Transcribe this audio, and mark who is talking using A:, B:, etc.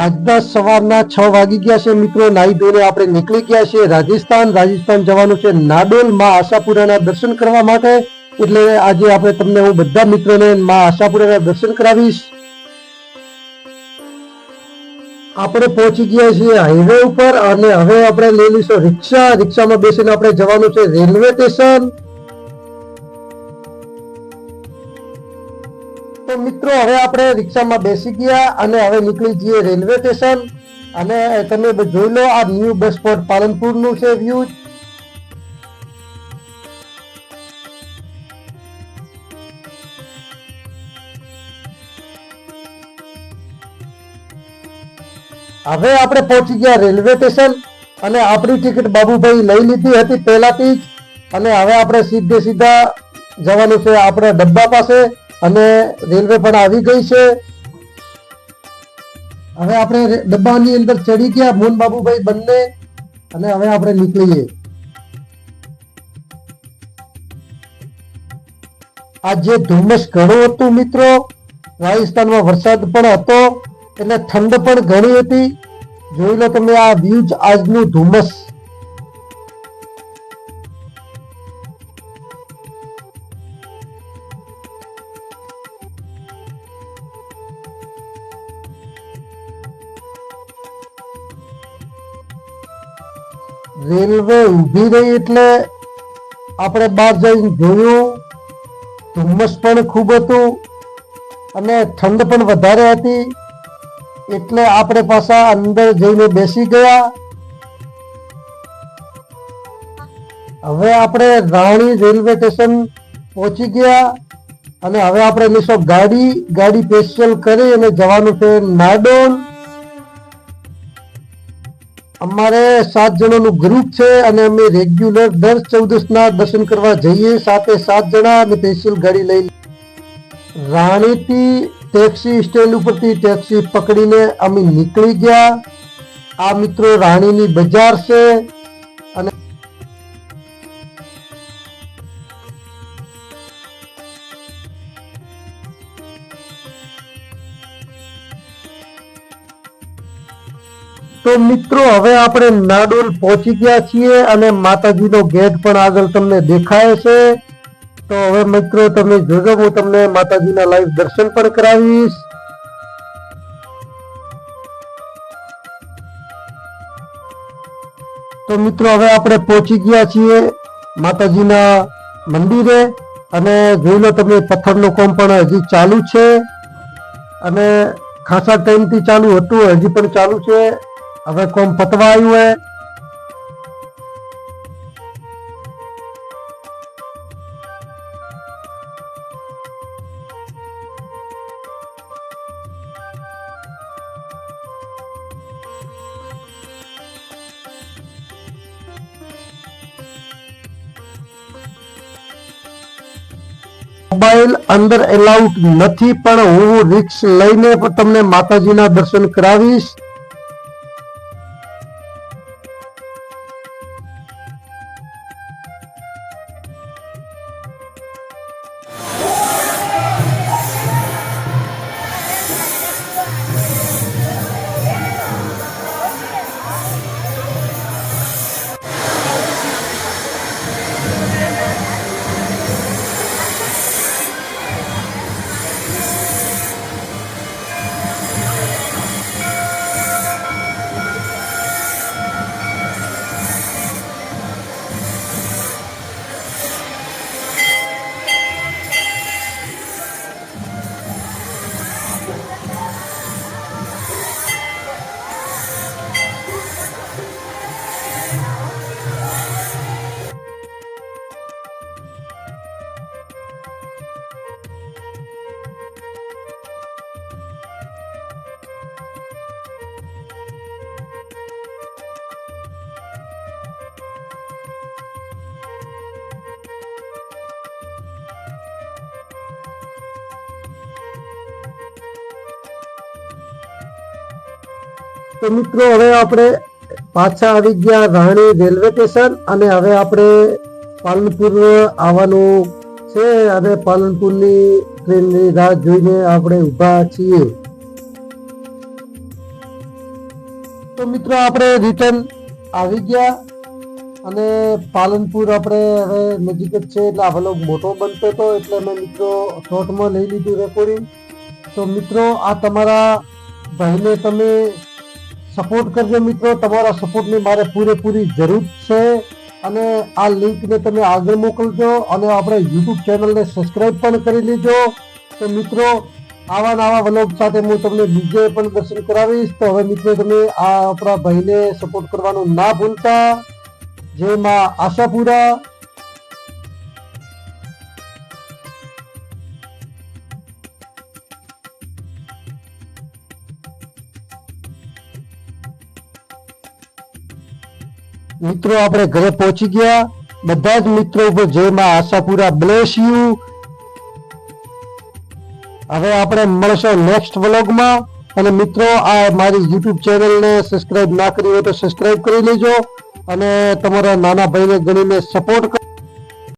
A: આજના સવારના 6 વાગી ગયા છે મિત્રો. નાહી ધોઈને આપણે નીકળી ગયા છીએ રાજસ્થાન જવાનું છે નાડોલ માં આશાપુરાના દર્શન કરવા માટે. એટલે આજે આપણે તમને હું બધા મિત્રોને માં આશાપુરાના દર્શન કરાવીશ. આપણે પહોંચી ગયા છીએ હાઈવે ઉપર અને હવે આપણે લઈ લઈશું રિક્ષામાં બેસીને આપણે જવાનું છે રેલવે સ્ટેશન. તો મિત્રો હવે આપણે રિક્ષામાં બેસી ગયા અને હવે નીકળી જઈએ રેલવે સ્ટેશન. અને તમે જોઈ લો આ ન્યૂ બસ સ્પોટ પાલનપુર નું છે વ્યૂ. હવે આપણે પહોંચી ગયા રેલવે સ્ટેશન અને આપણી ટિકિટ બાબુભાઈ લઈ લીધી હતી પહેલાથી જ. અને હવે આપણે સીધા જવાનું છે આપણા ડબ્બા પાસે અને રેલવે પણ આવી ગઈ છે. હવે આપણે ડબ્બાની અંદર ચડી ગયા મોહન બાબુભાઈ બંને અને હવે આપણે નીકળીએ. આજે ધુમ્મસ ઘણું હતું મિત્રો. રાજસ્થાનમાં વરસાદ પણ હતો એટલે ઠંડ પણ ઘણી હતી. જોઈ લો તમે આ વ્યૂ આજનું ધુમ્મસ. રેલવે ઊભી રહી એટલે આપણે બહાર જઈને જોયું. ધુમ્મસ પણ ખૂબ હતું અને ઠંડ પણ વધારે હતી એટલે આપણે પાછા અંદર જઈને બેસી ગયા. હવે આપણે રાણી રેલવે સ્ટેશન પહોંચી ગયા અને હવે આપણે લઈશું ગાડી સ્પેશિયલ કરી અને જવાનું છે નાડોલ. અમારે 7 જણાનું ગ્રુપ છે અને અમે રેગ્યુલર દર 14ના દર્શન કરવા જઈએ. 7 જણા અને સ્પેશિયલ ગાડી લઈ રાણીથી ટેક્સી સ્ટેન્ડ ઉપરથી ટેક્સી પકડીને અમે નીકળી ગયા. આ મિત્રો રાણીની બજાર છે અને તો મિત્રો હવે આપણે નાડોલ પહોંચી ગયા છીએ અને માતાજીનો ગેટ પણ આગળ તમને દેખાય છે. તો હવે મિત્રો તમે જોજો, હું તમને માતાજીના લાઈવ દર્શન પણ કરાવીશ. તો મિત્રો હવે આપણે પહોંચી ગયા છીએ માતાજીના મંદિરે અને જોઈ લો તમે પથ્થરનું કામ પણ હજી ચાલુ છે અને ખાસા ટાઈમથી ચાલુ હતું, હજી પણ ચાલુ છે. હવે કામ પતવા આવ્યું હે. મોબાઈલ અંદર એલાઉડ નથી પણ હું રિક્સ લઈને પણ તમને માતાજીના દર્શન કરાવીશ. તો મિત્રો હવે આપણે પાછા આવી ગયા રાણી રેલવે સ્ટેશન અને હવે આપણે પાલનપુર આવવાનું છે અને પાલનપુરની ટ્રેનની રાહ જોઈને આપણે ઊભા છીએ. તો મિત્રો આપણે રિટર્ન આવી ગયા અને પાલનપુર આપણે હવે નજીક જ છે એટલે આ વ્લોગ મોટો બનતો હતો એટલે મેં મિત્રો શોર્ટમાં લઈ લીધું રેકોર્ડિંગ. તો મિત્રો આ તમારા ભાઈને તમે સપોર્ટ કરજો મિત્રો, તમારા સપોર્ટની મારે પૂરેપૂરી જરૂર છે અને આ લિંકને તમે આગળ મોકલજો અને આપણે યુટ્યુબ ચેનલને સબસ્ક્રાઈબ પણ કરી લેજો. તો મિત્રો આવા નવા વ્લોગ સાથે હું તમને બીજે પણ દર્શન કરાવીશ. તો હવે મિત્રો તમે આ આપણા ભાઈને સપોર્ટ કરવાનું ના ભૂલતા. જય માં આશાપુરા. મિત્રો આપણે ઘરે પહોંચી ગયા. બધા જ મિત્રો ઉપર જય માં આશાપુરા. Bless you. હવે આપણે મળશું નેક્સ્ટ વ્લોગમાં. અને મિત્રો આ મારી યુટ્યુબ ચેનલને સબસ્ક્રાઇબ ના કરી હોય તો સબસ્ક્રાઇબ કરી લેજો અને તમારા નાના ભાઈને ગણીને સપોર્ટ કરો.